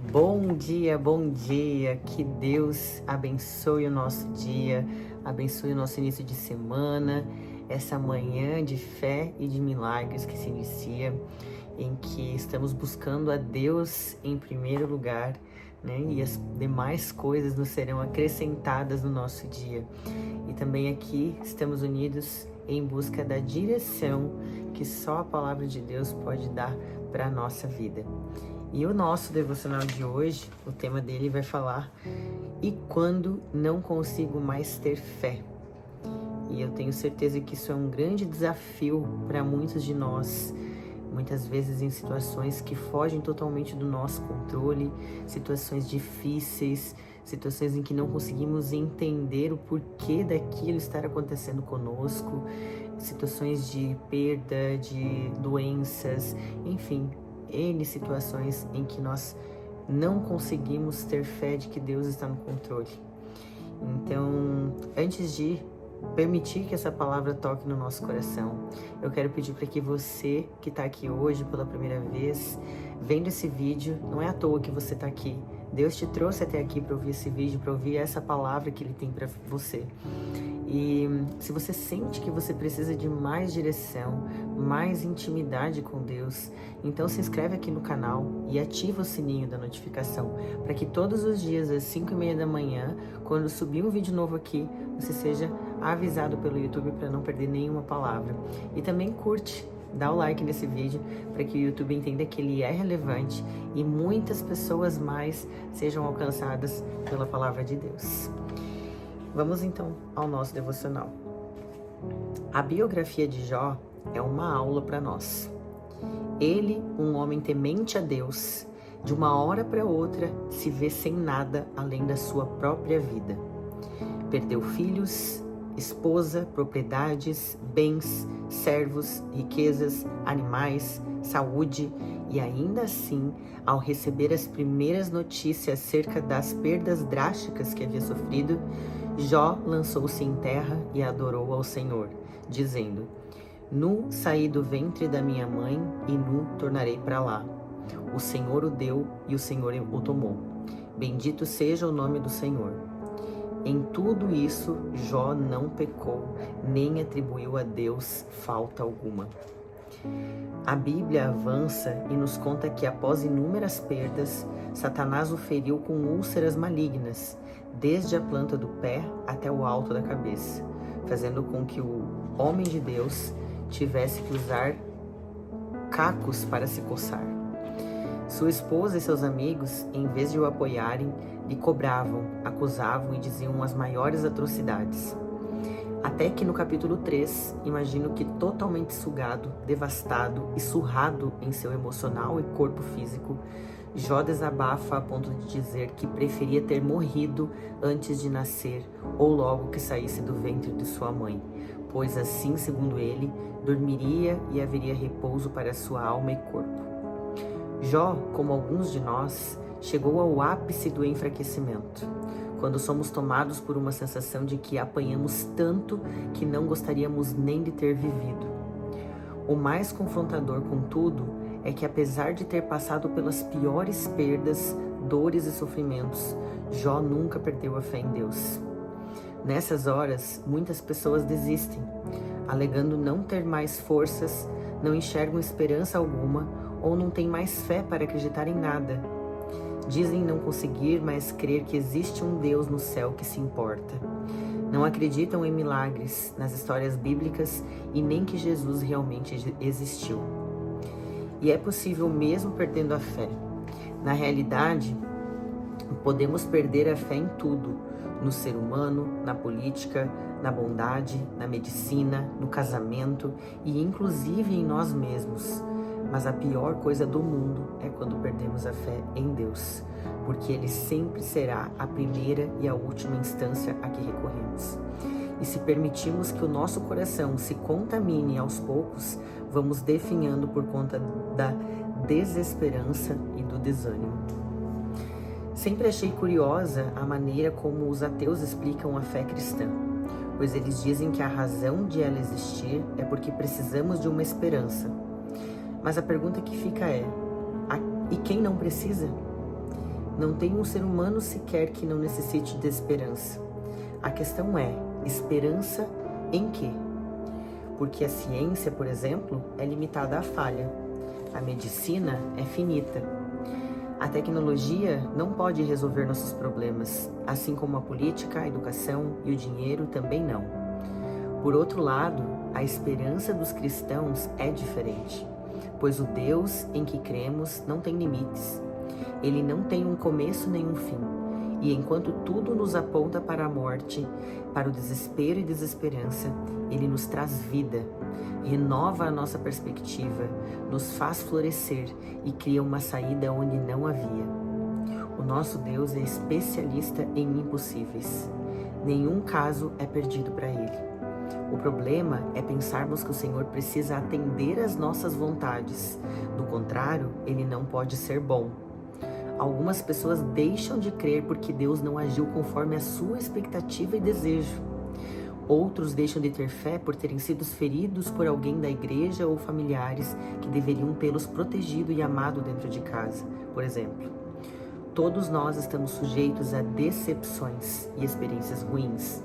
Bom dia, que Deus abençoe o nosso dia, abençoe o nosso início de semana, essa manhã de fé e de milagres que se inicia, em que estamos buscando a Deus em primeiro lugar, né? E as demais coisas nos serão acrescentadas no nosso dia. E também aqui estamos unidos em busca da direção que só a palavra de Deus pode dar para a nossa vida. E o nosso devocional de hoje, o tema dele vai falar: e quando não consigo mais ter fé? E eu tenho certeza que isso é um grande desafio para muitos de nós, muitas vezes em situações que fogem totalmente do nosso controle, situações difíceis, situações em que não conseguimos entender o porquê daquilo estar acontecendo conosco, situações de perda, de doenças, enfim, N situações em que nós não conseguimos ter fé de que Deus está no controle. Então, antes de permitir que essa palavra toque no nosso coração, eu quero pedir para que você que está aqui hoje pela primeira vez, vendo esse vídeo, não é à toa que você está aqui. Deus te trouxe até aqui para ouvir esse vídeo, para ouvir essa palavra que Ele tem para você. E se você sente que você precisa de mais direção, mais intimidade com Deus, então se inscreve aqui no canal e ativa o sininho da notificação, para que todos os dias às 5h30 da manhã, quando subir um vídeo novo aqui, você seja avisado pelo YouTube para não perder nenhuma palavra. E também curte, dá o like nesse vídeo, para que o YouTube entenda que ele é relevante e muitas pessoas mais sejam alcançadas pela palavra de Deus. Vamos então ao nosso devocional. A biografia de Jó é uma aula para nós. Ele, um homem temente a Deus, de uma hora para outra se vê sem nada além da sua própria vida. Perdeu filhos, esposa, propriedades, bens, servos, riquezas, animais, saúde, e ainda assim, ao receber as primeiras notícias acerca das perdas drásticas que havia sofrido, Jó lançou-se em terra e adorou ao Senhor, dizendo: Nu saí do ventre da minha mãe e nu tornarei para lá. O Senhor o deu e o Senhor o tomou. Bendito seja o nome do Senhor. Em tudo isso, Jó não pecou, nem atribuiu a Deus falta alguma. A Bíblia avança e nos conta que após inúmeras perdas, Satanás o feriu com úlceras malignas, desde a planta do pé até o alto da cabeça, fazendo com que o homem de Deus tivesse que usar cacos para se coçar. Sua esposa e seus amigos, em vez de o apoiarem, lhe cobravam, acusavam e diziam as maiores atrocidades. Até que no capítulo 3, imagino que totalmente sugado, devastado e surrado em seu emocional e corpo físico, Jó desabafa a ponto de dizer que preferia ter morrido antes de nascer ou logo que saísse do ventre de sua mãe, pois assim, segundo ele, dormiria e haveria repouso para sua alma e corpo. Jó, como alguns de nós, chegou ao ápice do enfraquecimento, quando somos tomados por uma sensação de que apanhamos tanto que não gostaríamos nem de ter vivido. O mais confrontador, contudo, é que apesar de ter passado pelas piores perdas, dores e sofrimentos, Jó nunca perdeu a fé em Deus. Nessas horas, muitas pessoas desistem, alegando não ter mais forças, não enxergam esperança alguma ou não têm mais fé para acreditar em nada. Dizem não conseguir mais crer que existe um Deus no céu que se importa. Não acreditam em milagres, nas histórias bíblicas e nem que Jesus realmente existiu. E é possível mesmo perdendo a fé. Na realidade, podemos perder a fé em tudo, no ser humano, na política, na bondade, na medicina, no casamento e inclusive em nós mesmos. Mas a pior coisa do mundo é quando perdemos a fé em Deus, porque Ele sempre será a primeira e a última instância a que recorremos. E se permitirmos que o nosso coração se contamine aos poucos, vamos definhando por conta da desesperança e do desânimo. Sempre achei curiosa a maneira como os ateus explicam a fé cristã, pois eles dizem que a razão de ela existir é porque precisamos de uma esperança. Mas a pergunta que fica é: e quem não precisa? Não tem um ser humano sequer que não necessite de esperança. A questão é, esperança em quê? Porque a ciência, por exemplo, é limitada à falha. A medicina é finita. A tecnologia não pode resolver nossos problemas, assim como a política, a educação e o dinheiro também não. Por outro lado, a esperança dos cristãos é diferente, pois o Deus em que cremos não tem limites. Ele não tem um começo nem um fim. E enquanto tudo nos aponta para a morte, para o desespero e desesperança, Ele nos traz vida, renova a nossa perspectiva, nos faz florescer e cria uma saída onde não havia. O nosso Deus é especialista em impossíveis. Nenhum caso é perdido para Ele. O problema é pensarmos que o Senhor precisa atender às nossas vontades. Do contrário, Ele não pode ser bom. Algumas pessoas deixam de crer porque Deus não agiu conforme a sua expectativa e desejo. Outros deixam de ter fé por terem sido feridos por alguém da igreja ou familiares que deveriam tê-los protegido e amado dentro de casa, por exemplo. Todos nós estamos sujeitos a decepções e experiências ruins.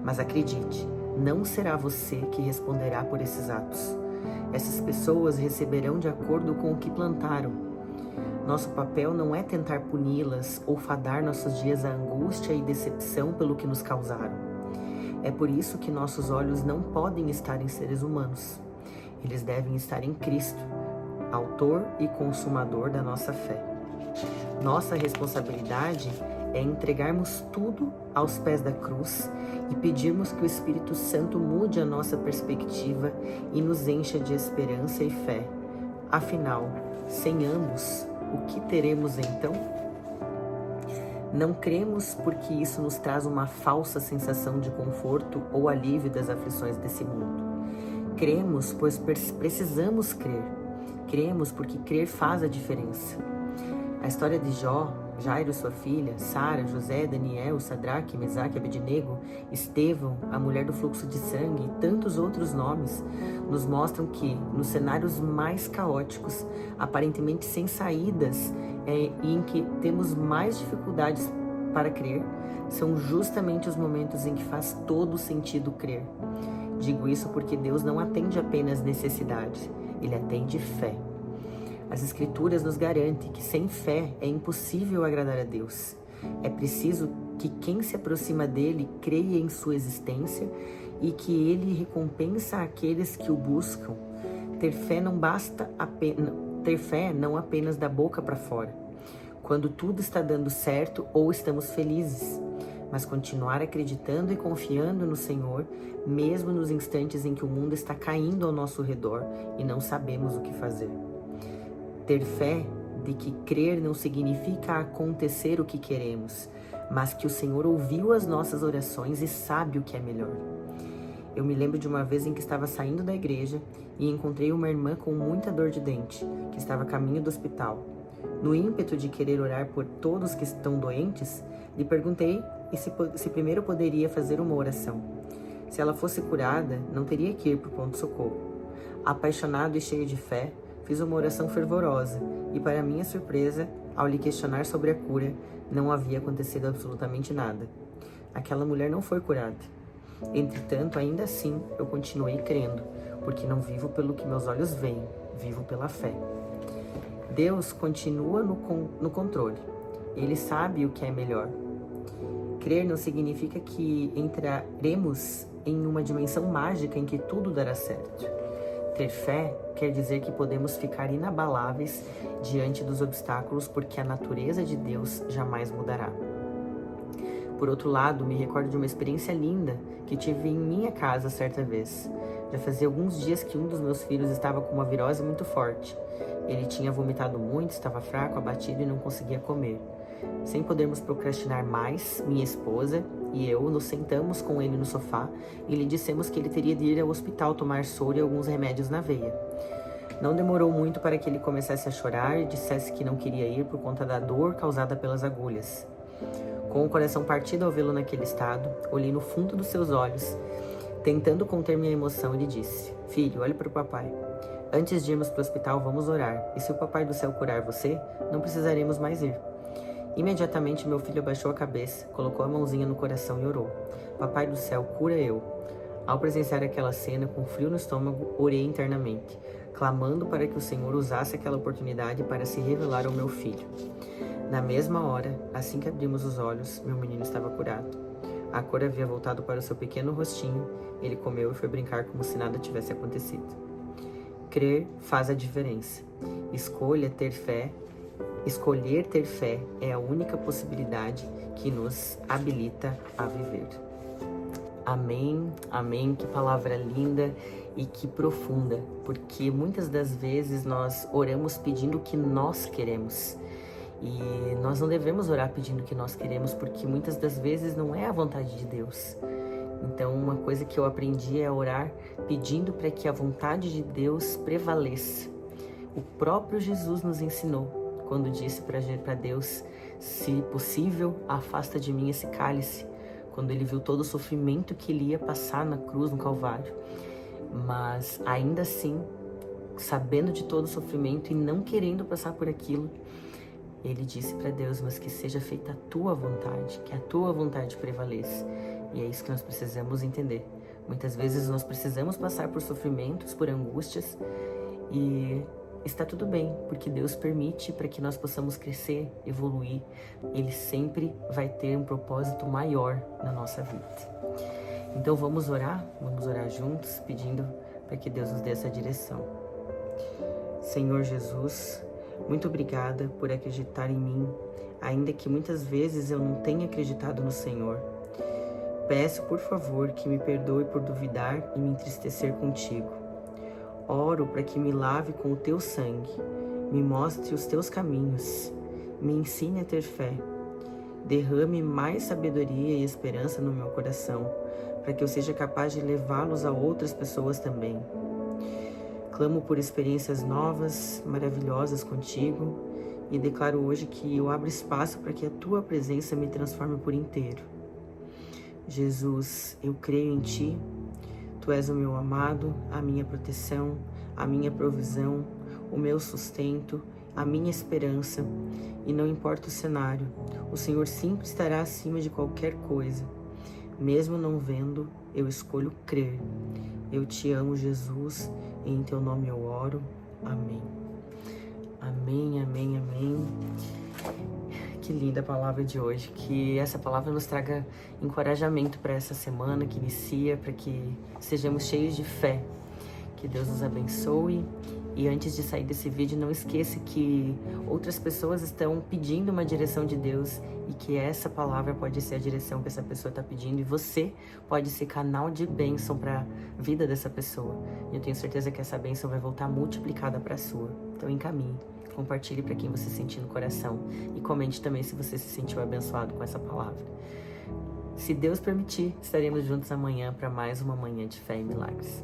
Mas acredite, não será você que responderá por esses atos. Essas pessoas receberão de acordo com o que plantaram. Nosso papel não é tentar puni-las ou fadar nossos dias à angústia e decepção pelo que nos causaram. É por isso que nossos olhos não podem estar em seres humanos. Eles devem estar em Cristo, autor e consumador da nossa fé. Nossa responsabilidade é entregarmos tudo aos pés da cruz e pedirmos que o Espírito Santo mude a nossa perspectiva e nos encha de esperança e fé. Afinal, sem ambos, o que teremos então? Não cremos porque isso nos traz uma falsa sensação de conforto ou alívio das aflições desse mundo. Cremos pois precisamos crer. Cremos porque crer faz a diferença. A história de Jó, Jairo, sua filha, Sara, José, Daniel, Sadraque, Mesaque, Abednego, Estevão, a mulher do fluxo de sangue e tantos outros nomes nos mostram que, nos cenários mais caóticos, aparentemente sem saídas e em que temos mais dificuldades para crer, são justamente os momentos em que faz todo sentido crer. Digo isso porque Deus não atende apenas necessidades, Ele atende fé. As Escrituras nos garantem que sem fé é impossível agradar a Deus. É preciso que quem se aproxima dele creia em sua existência e que ele recompensa aqueles que o buscam. Ter fé não apenas da boca para fora, quando tudo está dando certo ou estamos felizes, mas continuar acreditando e confiando no Senhor, mesmo nos instantes em que o mundo está caindo ao nosso redor e não sabemos o que fazer. Ter fé de que crer não significa acontecer o que queremos, mas que o Senhor ouviu as nossas orações e sabe o que é melhor. Eu me lembro de uma vez em que estava saindo da igreja e encontrei uma irmã com muita dor de dente, que estava a caminho do hospital. No ímpeto de querer orar por todos que estão doentes, lhe perguntei se primeiro poderia fazer uma oração. Se ela fosse curada, não teria que ir para o pronto-socorro. Apaixonado e cheio de fé, fiz uma oração fervorosa e, para minha surpresa, ao lhe questionar sobre a cura, não havia acontecido absolutamente nada. Aquela mulher não foi curada. Entretanto, ainda assim, eu continuei crendo, porque não vivo pelo que meus olhos veem, vivo pela fé. Deus continua no controle. Ele sabe o que é melhor. Crer não significa que entraremos em uma dimensão mágica em que tudo dará certo. Ter fé quer dizer que podemos ficar inabaláveis diante dos obstáculos porque a natureza de Deus jamais mudará. Por outro lado, me recordo de uma experiência linda que tive em minha casa certa vez. Já fazia alguns dias que um dos meus filhos estava com uma virose muito forte. Ele tinha vomitado muito, estava fraco, abatido e não conseguia comer. Sem podermos procrastinar mais, minha esposa e eu nos sentamos com ele no sofá e lhe dissemos que ele teria de ir ao hospital tomar soro e alguns remédios na veia. Não demorou muito para que ele começasse a chorar e dissesse que não queria ir por conta da dor causada pelas agulhas. Com o coração partido ao vê-lo naquele estado, olhei no fundo dos seus olhos, tentando conter minha emoção, e lhe disse: "Filho, olhe para o papai. Antes de irmos para o hospital, vamos orar, e se o papai do céu curar você, não precisaremos mais ir." Imediatamente meu filho abaixou a cabeça, colocou a mãozinha no coração e orou. Papai do céu, cura eu. Ao presenciar aquela cena, com frio no estômago, orei internamente, clamando para que o Senhor usasse aquela oportunidade para se revelar ao meu filho. Na mesma hora, assim que abrimos os olhos, meu menino estava curado. A cor havia voltado para o seu pequeno rostinho, ele comeu e foi brincar como se nada tivesse acontecido. Crer faz a diferença. Escolher ter fé é a única possibilidade que nos habilita a viver. Amém, amém, que palavra linda e que profunda, porque muitas das vezes nós oramos pedindo o que nós queremos. E nós não devemos orar pedindo o que nós queremos, porque muitas das vezes não é a vontade de Deus. Então, uma coisa que eu aprendi é orar pedindo para que a vontade de Deus prevaleça. O próprio Jesus nos ensinou, quando disse para Deus, se possível, afasta de mim esse cálice, quando ele viu todo o sofrimento que ele ia passar na cruz, no Calvário. Mas, ainda assim, sabendo de todo o sofrimento e não querendo passar por aquilo, ele disse para Deus, mas que seja feita a tua vontade, que a tua vontade prevaleça. E é isso que nós precisamos entender. Muitas vezes nós precisamos passar por sofrimentos, por angústias, e está tudo bem, porque Deus permite para que nós possamos crescer, evoluir. Ele sempre vai ter um propósito maior na nossa vida. Então vamos orar juntos, pedindo para que Deus nos dê essa direção. Senhor Jesus, muito obrigada por acreditar em mim, ainda que muitas vezes eu não tenha acreditado no Senhor. Peço, por favor, que me perdoe por duvidar e me entristecer contigo. Oro para que me lave com o teu sangue, me mostre os teus caminhos, me ensine a ter fé. Derrame mais sabedoria e esperança no meu coração, para que eu seja capaz de levá-los a outras pessoas também. Clamo por experiências novas, maravilhosas contigo, e declaro hoje que eu abro espaço para que a tua presença me transforme por inteiro. Jesus, eu creio em ti, tu és o meu amado, a minha proteção, a minha provisão, o meu sustento, a minha esperança, e não importa o cenário, o Senhor sempre estará acima de qualquer coisa. Mesmo não vendo, eu escolho crer. Eu te amo, Jesus, e em teu nome eu oro. Amém. Amém, amém, amém. Que linda a palavra de hoje. Que essa palavra nos traga encorajamento para essa semana que inicia, para que sejamos cheios de fé. Que Deus nos abençoe. E antes de sair desse vídeo, não esqueça que outras pessoas estão pedindo uma direção de Deus e que essa palavra pode ser a direção que essa pessoa está pedindo e você pode ser canal de bênção para a vida dessa pessoa. E eu tenho certeza que essa bênção vai voltar multiplicada para a sua. Então encaminhe, compartilhe para quem você sentir no coração e comente também se você se sentiu abençoado com essa palavra. Se Deus permitir, estaremos juntos amanhã para mais uma manhã de fé e milagres.